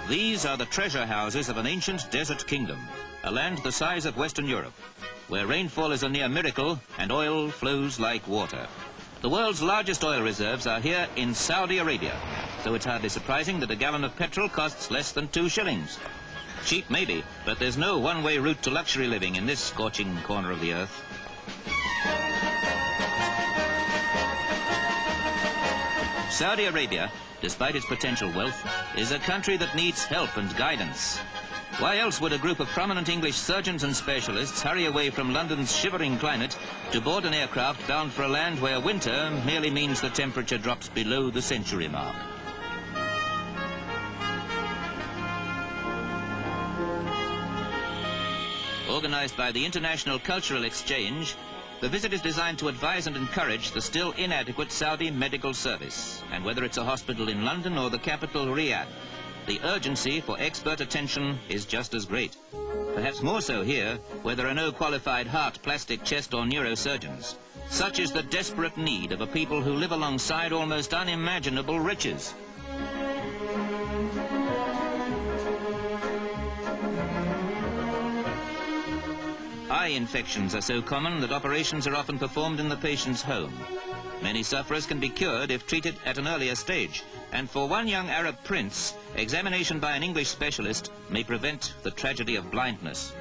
These are the treasure houses of an ancient desert kingdom, a land the size of Western Europe, where rainfall is a near miracle and oil flows like water. The world's largest oil reserves are here in Saudi Arabia, so it's hardly surprising that a gallon of petrol costs less than 2 shillings. Cheap maybe, but there's no one-way route to luxury living in this scorching corner of the earth. Saudi Arabia, despite its potential wealth, is a country that needs help and guidance. Why else would a group of prominent English surgeons and specialists hurry away from London's shivering climate to board an aircraft bound for a land where winter merely means the temperature drops below the century mark? Organised by the International Cultural Exchange, the visit is designed to advise and encourage the still inadequate Saudi medical service, and whether it's a hospital in London or the capital Riyadh, the urgency for expert attention is just as great. Perhaps more so here, where there are no qualified heart, plastic, chest or neurosurgeons. Such is the desperate need of a people who live alongside almost unimaginable riches. Eye infections are so common that operations are often performed in the patient's home. Many sufferers can be cured if treated at an earlier stage, and for one young Arab prince, examination by an English specialist may prevent the tragedy of blindness.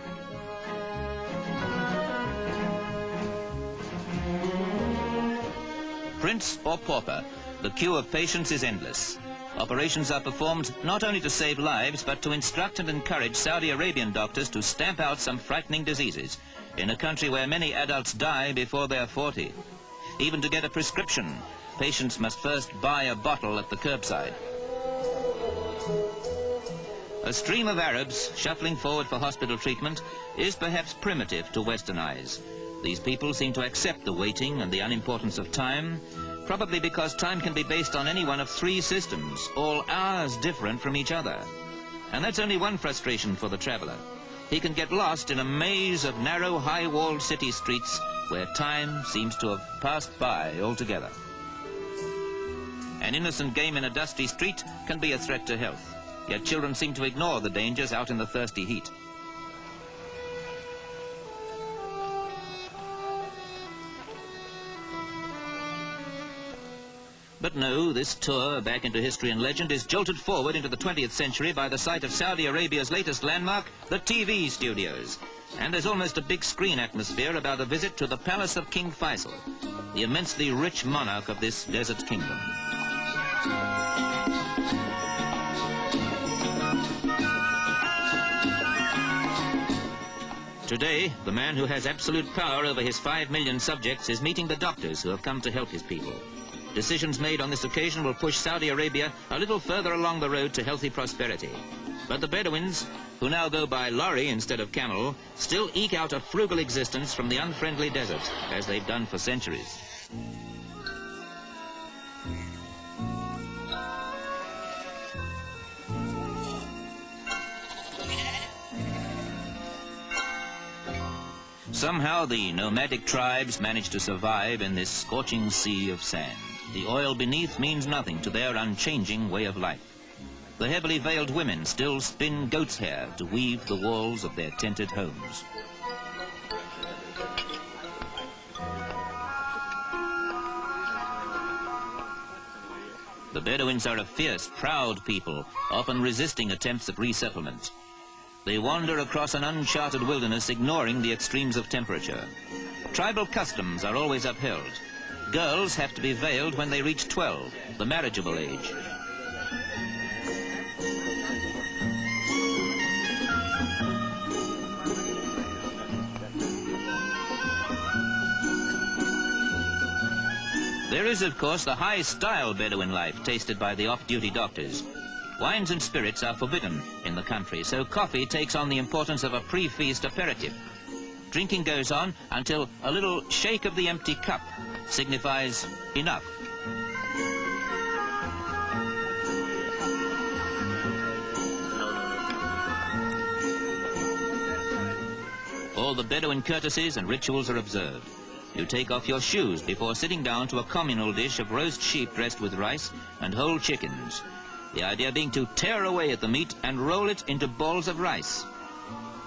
Prince or pauper, the queue of patients is endless. Operations are performed not only to save lives, but to instruct and encourage Saudi Arabian doctors to stamp out some frightening diseases in a country where many adults die before they're 40. Even to get a prescription, patients must first buy a bottle at the curbside. A stream of Arabs shuffling forward for hospital treatment is perhaps primitive to Western eyes. These people seem to accept the waiting and the unimportance of time, probably because time can be based on any one of 3 systems, all hours different from each other. And that's only one frustration for the traveller. He can get lost in a maze of narrow, high-walled city streets where time seems to have passed by altogether. An innocent game in a dusty street can be a threat to health, yet children seem to ignore the dangers out in the thirsty heat. But no, this tour back into history and legend is jolted forward into the 20th century by the sight of Saudi Arabia's latest landmark, the TV studios. And there's almost a big screen atmosphere about a visit to the palace of King Fayçal, the immensely rich monarch of this desert kingdom. Today, the man who has absolute power over his 5 million subjects is meeting the doctors who have come to help his people. Decisions made on this occasion will push Saudi Arabia a little further along the road to healthy prosperity. But the Bedouins, who now go by lorry instead of camel, still eke out a frugal existence from the unfriendly desert, as they've done for centuries. Somehow the nomadic tribes manage to survive in this scorching sea of sand. The oil beneath means nothing to their unchanging way of life. The heavily veiled women still spin goat's hair to weave the walls of their tented homes. The Bedouins are a fierce, proud people, often resisting attempts at resettlement. They wander across an uncharted wilderness, ignoring the extremes of temperature. Tribal customs are always upheld. Girls have to be veiled when they reach 12, the marriageable age. There is, of course, the high-style Bedouin life tasted by the off-duty doctors. Wines and spirits are forbidden in the country, so coffee takes on the importance of a pre-feast aperitif. Drinking goes on until a little shake of the empty cup signifies enough. All the Bedouin courtesies and rituals are observed. You take off your shoes before sitting down to a communal dish of roast sheep dressed with rice and whole chickens. the idea being to tear away at the meat and roll it into balls of rice.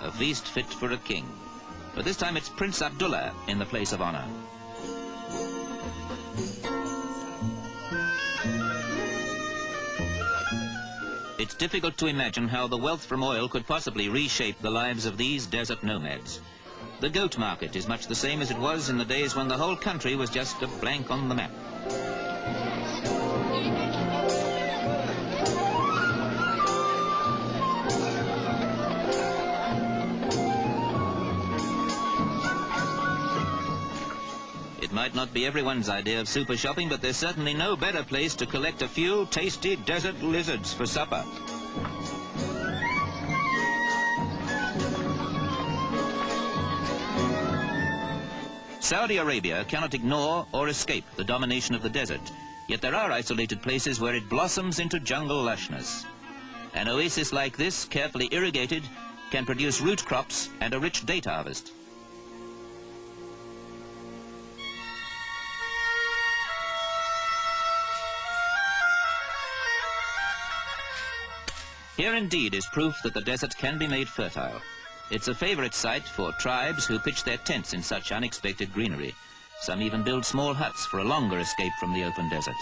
A feast fit for a king. But this time it's Prince Abdullah in the place of honor. It's difficult to imagine how the wealth from oil could possibly reshape the lives of these desert nomads. The goat market is much the same as it was in the days when the whole country was just a blank on the map. It might not be everyone's idea of super shopping, but there's certainly no better place to collect a few tasty desert lizards for supper. Saudi Arabia cannot ignore or escape the domination of the desert, yet there are isolated places where it blossoms into jungle lushness. An oasis like this, carefully irrigated, can produce root crops and a rich date harvest. Here indeed is proof that the desert can be made fertile. It's a favorite site for tribes who pitch their tents in such unexpected greenery. Some even build small huts for a longer escape from the open desert.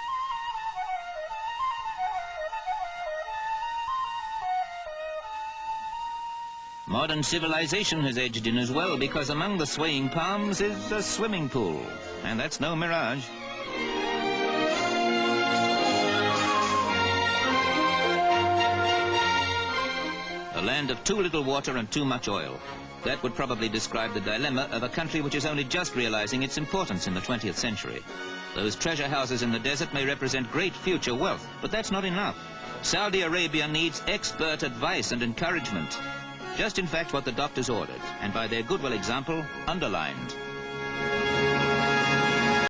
Modern civilization has edged in as well, because among the swaying palms is a swimming pool, and that's no mirage. A land of too little water and too much oil. That would probably describe the dilemma of a country which is only just realizing its importance in the 20th century. Those treasure houses in the desert may represent great future wealth, but that's not enough. Saudi Arabia needs expert advice and encouragement. Just in fact what the doctors ordered, and by their goodwill example, underlined.